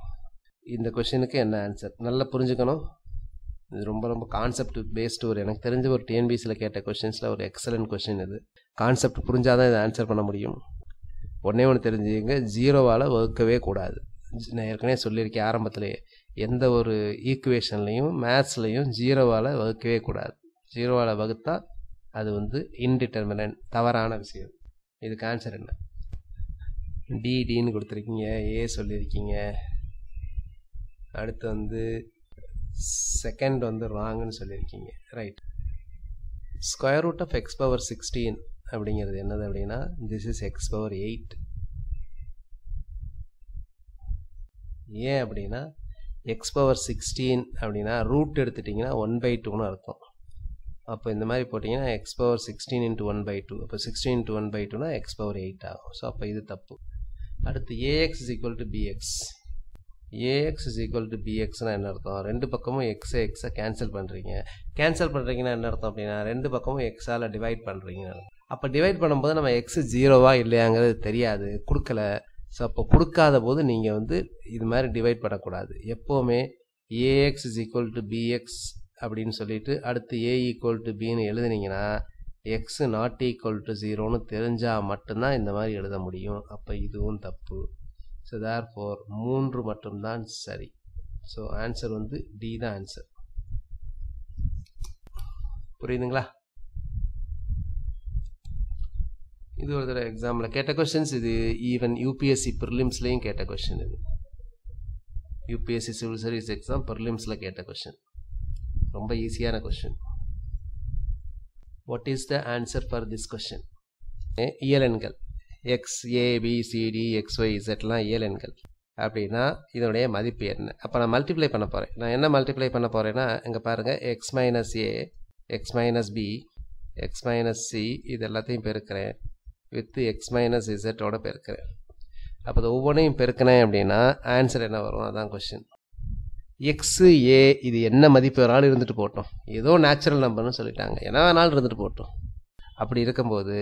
இந்த கொஷினுக்கு என்ன ஆன்சர் நல்லா புரிஞ்சுக்கணும். இது ரொம்ப ரொம்ப கான்செப்ட் பேஸ்டு ஒரு எனக்கு தெரிஞ்ச ஒரு டிஎன்பிசியில் கேட்ட கொஷின்ஸில் ஒரு எக்ஸலண்ட் கொஷின் இது. கான்செப்ட் புரிஞ்சாதான் இதை ஆன்சர் பண்ண முடியும். ஒன்றே ஒன்று தெரிஞ்சுங்க, ஜீரோவால் வகுக்கவே கூடாது. நான் ஏற்கனவே சொல்லியிருக்கேன் ஆரம்பத்திலேயே, எந்த ஒரு ஈக்குவேஷன்லையும் மேத்ஸ்லையும் ஜீரோவால் வகுக்கவே கூடாது. ஜீரோவால் வகுத்தா அது வந்து இன்டிட்டர்மினன்ட், தவறான விஷயம். இதுக்கு ஆன்சர் என்ன? டின்னு கொடுத்துருக்கீங்க, ஏ சொல்லியிருக்கீங்க. அடுத்து வந்து செகண்ட் வந்து ராங்குன்னு சொல்லியிருக்கீங்க. Right. Square root of X power 16 அப்படிங்கிறது என்னது அப்படின்னா, திஸ் இஸ் எக்ஸ் பவர் 8. ஏன் அப்படின்னா எக்ஸ் பவர் 16 அப்படின்னா ரூட் எடுத்துட்டிங்கன்னா 1/2ன்னு அர்த்தம். அப்போ இந்த மாதிரி போட்டிங்கன்னா எக்ஸ் பவர் 16 × 1/2. அப்போ 16 × 1/2னா எக்ஸ் பவர் 8 ஆகும். ஸோ அப்போ இது தப்பு. அடுத்து AX is equal to BX. AX is equal to பிஎக்ஸ்னா என்ன அர்த்தம்? ரெண்டு பக்கமும் எக்ஸை கேன்சல் பண்ணுறீங்க. கேன்சல் பண்ணுறீங்கன்னா என்ன அர்த்தம் அப்படின்னா ரெண்டு பக்கமும் எக்ஸால் டிவைட் பண்ணுறீங்க. அப்போ டிவைட் பண்ணும்போது நம்ம எக்ஸ் ஜீரோவா இல்லையாங்கிறது தெரியாது, கொடுக்கல. ஸோ அப்போ கொடுக்காத போது நீங்கள் வந்து இது மாதிரி டிவைட் பண்ணக்கூடாது. எப்போவுமே AX is equal to BX அப்படின்னு சொல்லிட்டு அடுத்து ஏ ஈக்குவல் டு பின்னு எழுதுனீங்கன்னா எக்ஸ் நாட் ஈக்குவல் டு 0ன்னு தெரிஞ்சால் மட்டும்தான் இந்த மாதிரி எழுத முடியும். அப்போ இதுவும் தப்பு. ஸோ தேர்ஃபோர் 3 மட்டும்தான் சரி. ஸோ ஆன்சர் வந்து டி தான் ஆன்சர். புரியுதுங்களா? இது ஒரு தடவை எக்ஸாமில் கேட்ட கொஸ்டின்ஸ். இது ஈவன் யூபிஎஸ்சி ப்ரிலிம்ஸ்லேயும் கேட்ட கொஸ்டின். இது யூபிஎஸ்சி சிவில் சர்வீஸ் எக்ஸாம் ப்ரிலிம்ஸில் கேட்ட கொஸ்டின். ரொம்ப ஈஸியான question. What is the answer for this question? இயலெண்கள் எக்ஸ் ஏபிசிடி எக்ஸ்ஒய் இசட்லாம் இயலெண்கள் அப்படின்னா இதனுடைய மதிப்பு என்ன? அப்போ நான் மல்டிப்ளை பண்ண போகிறேன். நான் என்ன மல்டிப்ளை பண்ண போகிறேன்னா இங்கே பாருங்கள், X minus A, X minus B, X minus C, இது எல்லாத்தையும் பெருக்கிறேன் வித் எக்ஸ் மைனஸ் இசட்டோட பெருக்கிறேன். அப்போ அது ஒவ்வொன்றையும் பெருக்கினேன் அப்படின்னா ஆன்சர் என்ன வரும்? அதான் கொஸ்டின். எக்ஸு ஏ இது என்ன மதிப்பு வேணாலும் இருந்துட்டு போட்டோம், ஏதோ நேச்சுரல் நம்பர்னு சொல்லிட்டாங்க, என்ன வேணாலும் இருந்துட்டு போட்டோம். அப்படி இருக்கும்போது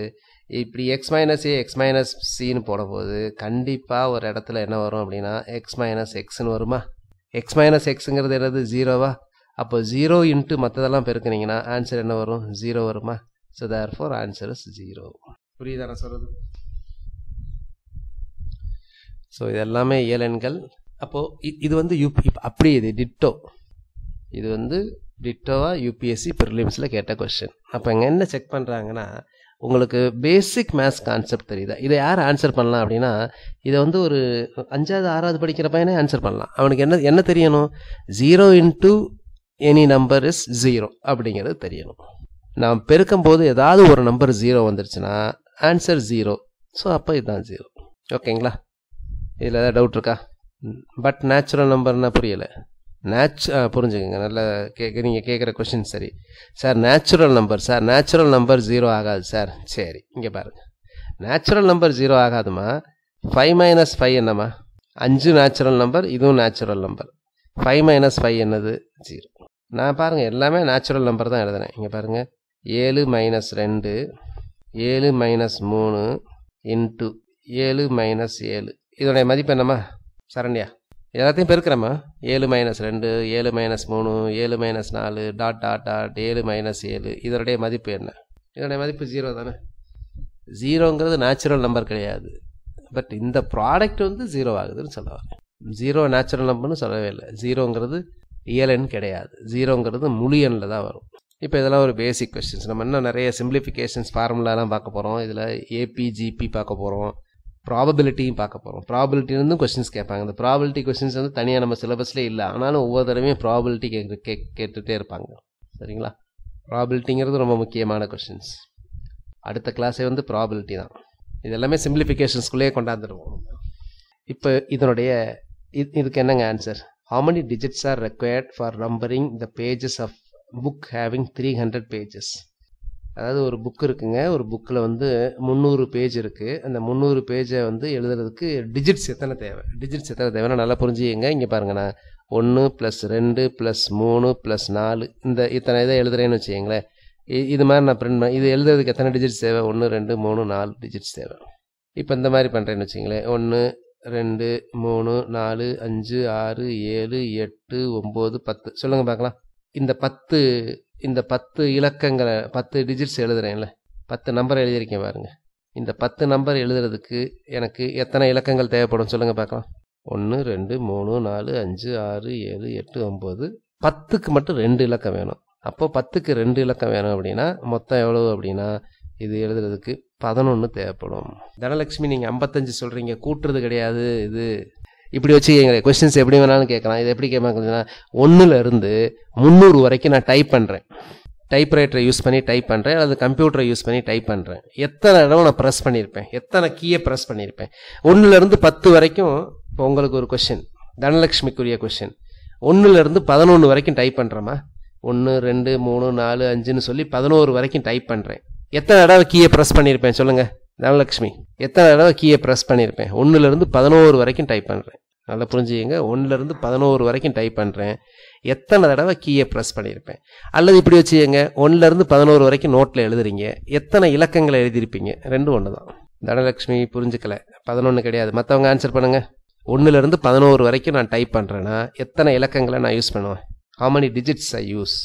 இப்படி X minus A X minus சின்னு போடும்போது கண்டிப்பாக ஒரு இடத்துல என்ன வரும் அப்படின்னா எக்ஸ் மைனஸ் எக்ஸ்ன்னு வருமா? எக்ஸ் மைனஸ் எக்ஸுங்கிறது என்னது? ஜீரோவா? அப்போ 0 இன்ட்டு மற்றதெல்லாம் பெருக்குனீங்கன்னா ஆன்சர் என்ன வரும்? 0 வருமா? So therefore answer is 0. புரியுதா நான் சொல்கிறது? ஸோ இது எல்லாமே இயலெண்கள். அப்போது இது வந்து அப்படி இது டிட்டோ, இது வந்து டிட்டோவா யூபிஎஸ்சி ப்ரிலிம்ஸில் கேட்ட கொஸ்டின். அப்போ இங்கே என்ன செக் பண்ணுறாங்கன்னா உங்களுக்கு பேசிக் மேத்ஸ் கான்செப்ட் தெரியுதா? இதை யார் ஆன்சர் பண்ணலாம் அப்படின்னா இதை வந்து ஒரு 5வது 6வது படிக்கிற பையனே ஆன்சர் பண்ணலாம். அவனுக்கு என்ன தெரியணும்? 0 இன்ட்டு எனி நம்பர் இஸ் 0 அப்படிங்கிறது தெரியணும். நாம் பெருக்கும் போது ஏதாவது ஒரு நம்பர் 0 வந்துருச்சுன்னா ஆன்சர் 0. ஸோ அப்போ இதுதான் 0. ஓகேங்களா? இதில் ஏதாவது டவுட் இருக்கா? பட் நேச்சுரல் நம்பர்னா புரியலை. புரிஞ்சுக்கங்க நல்லா. நீங்கள் கேட்குற கொஷின் சரி sir. Natural number sir, natural number 0 ஆகாது சார். சரி, இங்கே பாருங்கள், நேச்சுரல் நம்பர் 0 ஆகாதுமா. 5 - 5 என்னம்மா? 5 நேச்சுரல் நம்பர், இதுவும் நேச்சுரல் நம்பர். 5 - 5 என்னது? 0. நான் பாருங்கள் எல்லாமே நேச்சுரல் நம்பர் தான் எழுதுனேன். இங்கே பாருங்கள், 7 - 2, 7 - 3 இன்ட்டு 7 - 7 இதோடைய மதிப்பு என்னம்மா? சரண்யா எல்லாத்தையும் பெருக்கிறம்மா. 7 - 2, 7 - 3, 7 - 4 டாட் டாட் டாட் 7 - 7 இதனுடைய மதிப்பு என்ன? இதனுடைய மதிப்பு 0 தானே. 0ங்கிறது நேச்சுரல் நம்பர் கிடையாது. பட் இந்த ப்ராடக்ட் வந்து 0 ஆகுதுன்னு சொல்லுவாங்க. 0 நேச்சுரல் நம்பர்னு சொல்லவே இல்லை. 0ங்கிறது இயலெண் கிடையாது. 0ங்கிறது முழு எண்ணில் தான் வரும். இப்போ இதெல்லாம் ஒரு பேசிக் கொஸ்டின்ஸ். நம்ம இன்னும் நிறைய சிம்பிளிஃபிகேஷன்ஸ் ஃபார்முலாலாம் பார்க்க போகிறோம். இதில் ஏபி ஜிபி பார்க்க போகிறோம், ப்ராபபிலிட்டியும் பார்க்க போகிறோம். ப்ராபபிலிட்டிலேருந்து கொஸ்டின்ஸ் கேட்பாங்க. இந்த ப்ராபபிலிட்டி கொஸ்டின்ஸ் வந்து தனியாக நம்ம சிலபஸ்லேயே இல்லை, ஆனாலும் ஒவ்வொரு தடவையும் ப்ராபபிலிட்டி கேட்டுகிட்டே இருப்பாங்க. சரிங்களா? ப்ராபபிலிட்டிங்கிறது ரொம்ப முக்கியமான கொஸ்டின்ஸ். அடுத்த கிளாஸே வந்து ப்ராபபிலிட்டி தான். இது எல்லாமே சிம்பிளிஃபிகேஷன்ஸ்குள்ளேயே கொண்டாந்துருவோம். இப்போ இதனுடைய இதுக்கு என்னங்க answer? How many digits are required for numbering the pages of book having 300 pages? அதாவது ஒரு புக் இருக்குங்க, ஒரு புக்கில் வந்து 300 பேஜ் இருக்குது. அந்த 300 பேஜை வந்து எழுதுறதுக்கு டிஜிட்ஸ் எத்தனை தேவை? டிஜிட்ஸ் எத்தனை தேவைன்னா நல்லா புரிஞ்சுங்க. இங்கே பாருங்கள், நான் 1 + 2 + 3 + 4 இத்தனை இதை எழுதுறேன்னு வச்சுக்கங்களேன். இது மாதிரி நான் பிரிண்ட் இது எழுதுறதுக்கு எத்தனை டிஜிட்ஸ் தேவை? 1 2 3 4 டிஜிட்ஸ் தேவை. இப்போ இந்த மாதிரி பண்ணுறேன்னு வச்சுங்களேன், 1 2 3 4 5 6 7 8 9 10 சொல்லுங்க பார்க்கலாம். இந்த 10 இலக்கங்களை 10 டிஜிட்ஸ் எழுதுறேன்ல, 10 நம்பர் எழுதியிருக்கேன் பாருங்க. இந்த 10 நம்பர் எழுதுறதுக்கு எனக்கு எத்தனை இலக்கங்கள் தேவைப்படும் சொல்லுங்க பார்க்கலாம். 1 2 3 4 5 6 7 8 9. 10க்கு மட்டும் 2 இலக்கம் வேணும். அப்போ 10க்கு 2 இலக்கம் வேணும் அப்படின்னா மொத்தம் எவ்வளவு அப்படின்னா இது எழுதுறதுக்கு 11 தேவைப்படும். தனலட்சுமி நீங்கள் 55 சொல்கிறீங்க, கூட்டுறது கிடையாது இது. இப்படி வச்சு எங்களை கொஸ்டின்ஸ் எப்படி வேணாலும் கேட்கலாம். இது எப்படி கேட்பாங்கன்னா 1லேருந்து 300 வரைக்கும் நான் டைப் பண்ணுறேன். டைப்ரைட்டரை யூஸ் பண்ணி டைப் பண்ணுறேன் அல்லது கம்ப்யூட்டரை யூஸ் பண்ணி டைப் பண்ணுறேன். எத்தனை இடம் நான் ப்ரெஸ் பண்ணியிருப்பேன், எத்தனை கீயை ப்ரெஸ் பண்ணியிருப்பேன். 1லேருந்து 10 வரைக்கும். இப்போ உங்களுக்கு ஒரு கொஸ்டின், தனலட்சுமிக்குரிய கொஸ்டின். 1லேருந்து 11 வரைக்கும் டைப் பண்ணுறேம்மா. 1 2 3 4 5ன்னு சொல்லி 11 வரைக்கும் டைப் பண்ணுறேன். எத்தனை தடவை கீயை ப்ரெஸ் பண்ணியிருப்பேன் சொல்லுங்கள் தனலட்சுமி. எத்தனை தடவை கீயை ப்ரெஸ் பண்ணியிருப்பேன்? 1லேருந்து 11 வரைக்கும் டைப் பண்ணுறேன். நல்லா புரிஞ்சுக்கங்க, 1லேருந்து 11 வரைக்கும் டைப் பண்ணுறேன். எத்தனை தடவை கீயை ப்ரெஸ் பண்ணியிருப்பேன்? அல்லது இப்படி வச்சுக்கங்க, 1லேருந்து 11 வரைக்கும் நோட்டில் எழுதுறீங்க, எத்தனை இலக்கங்களை எழுதியிருப்பீங்க? ரெண்டும் ஒன்று தான். தனலட்சுமி புரிஞ்சுக்கல, 11 கிடையாது. மற்றவங்க ஆன்சர் பண்ணுங்கள். 1லேருந்து 11 வரைக்கும் நான் டைப் பண்ணுறேன்னா எத்தனை இலக்கங்களை நான் யூஸ் பண்ணுவேன்? how many digits I use?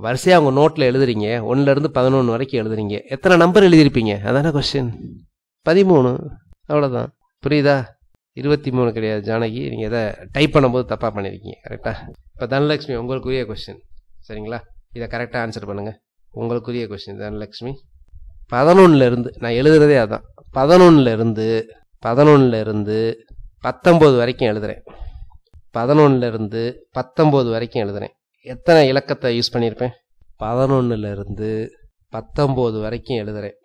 வரிசையாக அவங்க நோட்டில் எழுதுறீங்க, 1லேருந்து 11 வரைக்கும் எழுதுறீங்க, எத்தனை நம்பர் எழுதியிருப்பீங்க? அதான கொஸ்டின். 13. அவ்வளோதான். புரியுதா? 23 கிடையாது ஜானகி, நீங்கள் எதை டைப் பண்ணும்போது தப்பாக பண்ணியிருக்கீங்க. கரெக்டாக? இப்போ தனலட்சுமி உங்களுக்குரிய கொஸ்டின், சரிங்களா? இதை கரெக்டாக ஆன்சர் பண்ணுங்கள். உங்களுக்குரிய கொஸ்டின் தனலட்சுமி. 11லேருந்து நான் எழுதுறதே அதான். 11லேருந்து 19 வரைக்கும் எழுதுகிறேன். 11லேருந்து 19 வரைக்கும் எழுதுகிறேன். எத்தனை இலக்கத்தை யூஸ் பண்ணியிருப்பேன்? 11லேருந்து 19 வரைக்கும் எழுதுகிறேன்.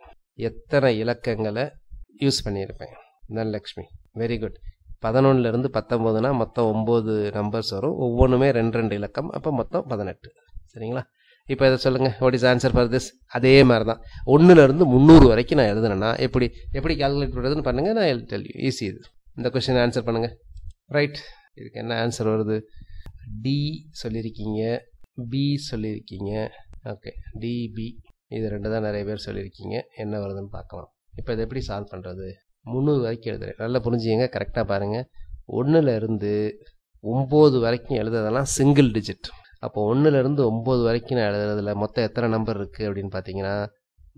எத்தனை இலக்கங்களை யூஸ் பண்ணியிருப்பேன்? Dhanalakshmi very good. 11லேருந்து 19னா மொத்தம் 9 நம்பர்ஸ் வரும். ஒவ்வொன்றுமே 2 இலக்கம். அப்போ மொத்தம் 18. சரிங்களா? இப்போ இதை சொல்லுங்கள், what is answer for this? அதே மாதிரி தான் 1லேருந்து 300 வரைக்கும் நான் எழுதுனேன்னா எப்படி கால்குலேட் பண்ணுறதுன்னு பண்ணுங்கள். நான் டெல் யூ ஈஸி. இது இந்த கொஸ்டின் ஆன்சர் பண்ணுங்கள். ரைட். இதுக்கு என்ன ஆன்சர் வருது? டி சொல்லியிருக்கீங்க, பி சொல்லியிருக்கீங்க. ஓகே, டிபி இது 2 தான் நிறைய பேர் சொல்லியிருக்கீங்க. என்ன வருதுன்னு பார்க்கலாம். இப்போ இதை எப்படி சால்வ் பண்ணுறது? 300 வரைக்கும் எழுதுறேன். நல்லா புரிஞ்சுங்க, கரெக்டாக பாருங்கள். 1லேருந்து 9 வரைக்கும் எழுதுறதெல்லாம் சிங்கிள் டிஜிட். அப்போ 1லேருந்து 9 வரைக்கும் நான் எழுதுறதுல மொத்தம் எத்தனை நம்பர் இருக்குது அப்படின்னு பார்த்தீங்கன்னா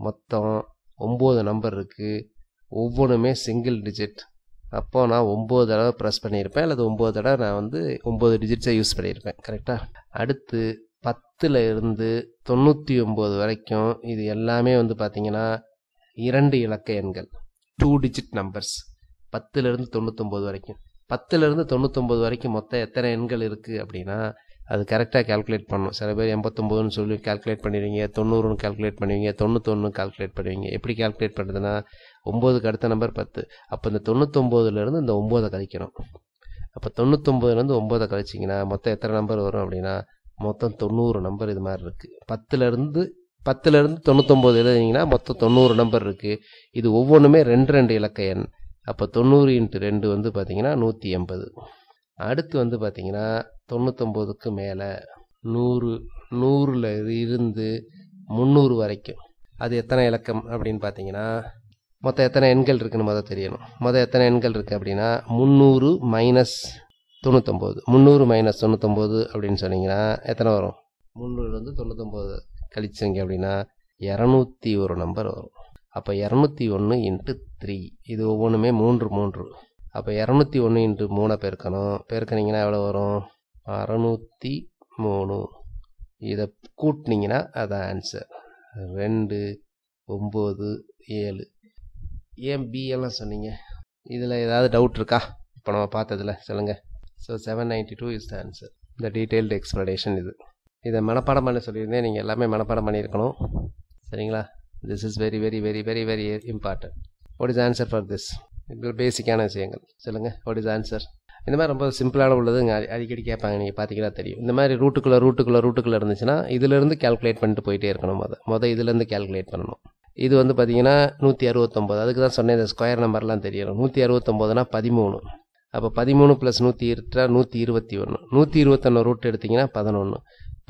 மொத்தம் 9 நம்பர் இருக்குது. ஒவ்வொன்றுமே சிங்கிள் டிஜிட். அப்போ நான் 9 தடவை ப்ரெஸ் பண்ணியிருப்பேன், அல்லது 9 தடவை நான் 9 டிஜிட்ஸை யூஸ் பண்ணியிருப்பேன். கரெக்டாக? அடுத்து 10லேருந்து 99 வரைக்கும் இது எல்லாமே பார்த்தீங்கன்னா 2 இலக்க எண்கள், 2 டிஜிட் நம்பர்ஸ். 10லேருந்து 99 வரைக்கும். 10லேருந்து 99 வரைக்கும் மொத்தம் எத்தனை எண்கள் இருக்குது அப்படின்னா அது கரெக்டாக கால்குலேட் பண்ணணும். சில பேர் 89ன்னு சொல்லி கால்குலேட் பண்ணிடுவீங்க, 90ன்னு கால்குலேட் பண்ணுவீங்க, 91 கால்குலேட் பண்ணுவீங்க. எப்படி கால்குலேட் பண்ணுறதுன்னா 9க்கு அடுத்த நம்பர் 10. அப்போ இந்த 99லேருந்து இந்த 9 கழிக்கணும். அப்போ 99லேருந்து 9 கழிச்சிங்கன்னா மொத்தம் எத்தனை நம்பர் வரும் அப்படின்னா மொத்தம் 90 நம்பர் இது மாதிரி இருக்குது. 10லேருந்து 99 எழுதிங்கன்னா மொத்தம் 90 நம்பர் இருக்குது. இது ஒவ்வொன்றுமே 2 இலக்க எண். அப்போ 90 × 2 பார்த்தீங்கன்னா 180. அடுத்து பார்த்தீங்கன்னா 99க்கு மேலே 100ல் இருந்து 300 வரைக்கும் அது எத்தனை இலக்கம் அப்படின்னு பார்த்தீங்கன்னா மொத்தம் எத்தனை எண்கள் இருக்குன்னு மொதல் தெரியணும். மொதல் எத்தனை எண்கள் இருக்குது அப்படின்னா 300 - 99. 300 - 99 அப்படின்னு சொன்னீங்கன்னா எத்தனை வரும்? 300லேருந்து 99 கழிச்சிங்க அப்படின்னா 201 நம்பர் வரும். அப்போ 201 × 3. இது ஒவ்வொன்றுமே 3. அப்போ 201 × 3 பெருக்கணிங்கன்னா எவ்வளோ வரும்? 603. இதை கூட்டினீங்கன்னா அதான் ஆன்சர். 2 9 7. ஏன் பி எல்லாம் சொன்னீங்க? இதில் ஏதாவது டவுட் இருக்கா இப்போ நம்ம பார்த்ததில்? சொல்லுங்கள். So 792 is the answer. இந்த டீட்டெயில்டு எக்ஸ்ப்ளனேஷன் இது. இதை மனப்பாடம் பண்ண சொல்லியிருந்தேன், நீங்கள் எல்லாமே மனப்பாடம் பண்ணியிருக்கணும். சரிங்களா? This is very very very very very important. What is answer for this? இது பேசிக்கான விஷயங்கள். சொல்லுங்கள், வாட் இஸ் ஆன்சர்? இந்த மாதிரி ரொம்ப சிம்பிளான உள்ளது அடிக்கடி கேட்பாங்க, நீங்கள் பார்த்தீங்கன்னா தெரியும். இந்த மாதிரி ரூட்டுக்குள்ளே இருந்துச்சுன்னா இதிலேருந்து கால்குலேட் பண்ணிட்டு போயிட்டே இருக்கணும். மொதல் இதுலேருந்து கால்குலேட் பண்ணணும். இது பார்த்தீங்கன்னா 169. அதுக்கு தான் சொன்னேன், இந்த ஸ்கொயர் நம்பர்லாம் தெரியணும். 169னா 13. அப்போ 13 + 121. 121 ரூட் எடுத்திங்கன்னா 11.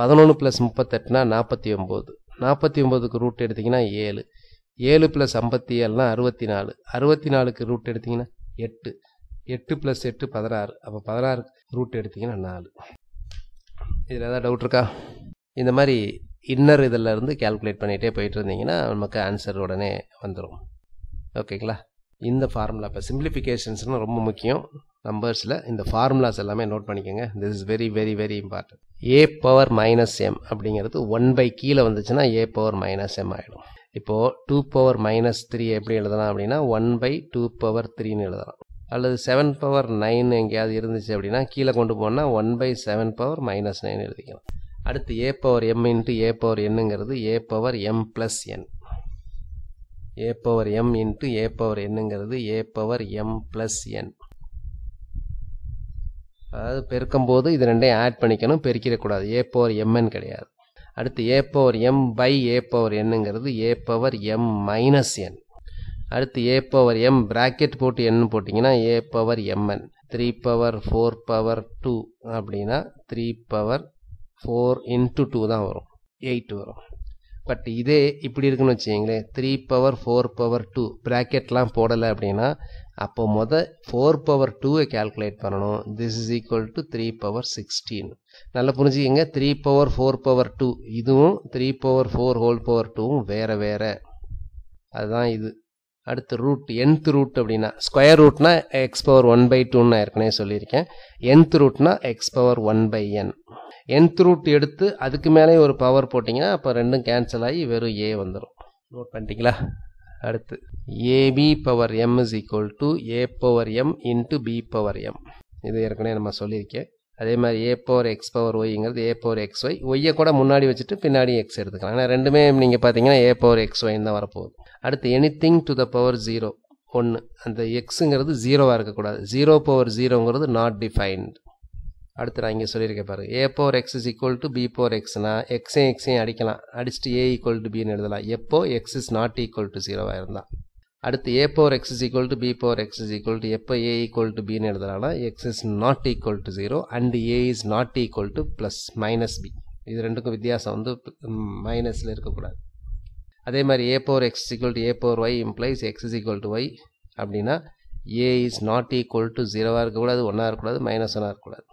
11 + 38னா 49. 49க்கு ரூட் எடுத்திங்கன்னா 7. 7 + 57னா 64. 64க்கு ரூட் எடுத்திங்கன்னா 8. 8 + 8 16. அப்போ 16 ரூட் எடுத்திங்கன்னா 4. இதில் ஏதாவது டவுட் இருக்கா? இந்த மாதிரி இன்னர் இதில் இருந்து கேல்குலேட் பண்ணிகிட்டே போயிட்டு இருந்தீங்கன்னா நமக்கு ஆன்சர் உடனே வந்துடும். ஓகேங்களா? இந்த ஃபார்முலா இப்போ சிம்பிளிஃபிகேஷன்ஸ்னால் ரொம்ப முக்கியம். நம்பர்ஸில் இந்த ஃபார்முலாஸ் எல்லாமே நோட் பண்ணிக்கோங்க. This is very very very important. a⁻m அப்படிங்கிறது 1 கீழே வந்துச்சுன்னா a⁻m ஆகிடும். இப்போது 2⁻³ எப்படி எழுதலாம் அப்படின்னா 1/2⁻3 எழுதலாம். அல்லது 7⁻9 எங்கேயாவது இருந்துச்சு அப்படின்னா கீழே கொண்டு போனால் 1/7⁻−9 எழுதிக்கலாம். அடுத்து a⁻m × a⁻nங்கிறது a⁻m + n. a⁻m × a⁻nங்கிறது a⁻m + n. அதாவது பெருக்கும்போது இது ரெண்டையும் ஆட் பண்ணிக்கணும், பெருக்கிடக்கூடாது. a⁻mn கிடையாது. அடுத்து a⁻m/a⁻nங்கிறது a⁻m-n. அடுத்து a⁻m பிராக்கெட் போட்டு n போட்டிங்கன்னா a⁻mn. 3/4/2 அப்படின்னா 3/4 × 2 தான் வரும், 8 வரும். பட் இதே இப்படி இருக்குன்னு வச்சுங்களேன், 3/4/2 ப்ராக்கெட்லாம் போடலை அப்படின்னா அப்போ 4/2 கேல்குலேட் பண்ணணும். This is equal to 3/16. நல்லா புரிஞ்சுக்கிங்க. 3/4/2 இதுவும் 3/4 வேற வேற. அதுதான் இது. அடுத்து ரூட், nth ரூட் அப்படின்னா ஸ்கொயர் ரூட்னா x⁻1/2 நான் ஏற்கனவே சொல்லியிருக்கேன். nth ரூட்னா x⁻1/n. nth ரூட் எடுத்து அதுக்கு மேலே ஒரு பவர் போட்டிங்கன்னா அப்போ ரெண்டும் கேன்சல் ஆகி வெறும் a வந்துடும். நோட் பண்ணிட்டீங்களா? அடுத்து ab⁻m = a⁻m × b⁻m. இது ஏற்கனவே நம்ம சொல்லியிருக்கேன். அதே மாதிரி a⁻x⁻yங்கிறது a⁻xy. ஒய்யை கூட முன்னாடி வச்சுட்டு பின்னாடி எக்ஸ் எடுத்துக்கலாம். ஆனால் ரெண்டுமே நீங்கள் பார்த்தீங்கன்னா a⁻xyன்னு தான் வரப்போகுது. அடுத்து எனிதிங் டு த பவர் 0 1. அந்த எக்ஸுங்கிறது 0வாக இருக்கக்கூடாது. 0/0ங்கிறது நாட் டிஃபைன்ட். அடுத்து நான் இங்கே சொல்லியிருக்கேன் பாருங்கள். a⁻x = b⁻xனா எக்ஸையும் அடிக்கலாம், அடிச்சுட்டு a = bன்னு எழுதலாம். எப்போ x is not equal to 0வாக இருந்தால். அடுத்து a⁻x = b⁻x எப்போ a = bன்னு எழுதலாம்னா x is not equal to 0 and a is not equal to +-b. இது ரெண்டுக்கும் வித்தியாசம் வந்து மைனஸில் இருக்கக்கூடாது. அதே மாதிரி a⁻x = a⁻y implies x is equal to y அப்படின்னா a is not equal to 0வாக இருக்கக்கூடாது, 1ஆக இருக்கக்கூடாது, -1ஆக இருக்கக்கூடாது.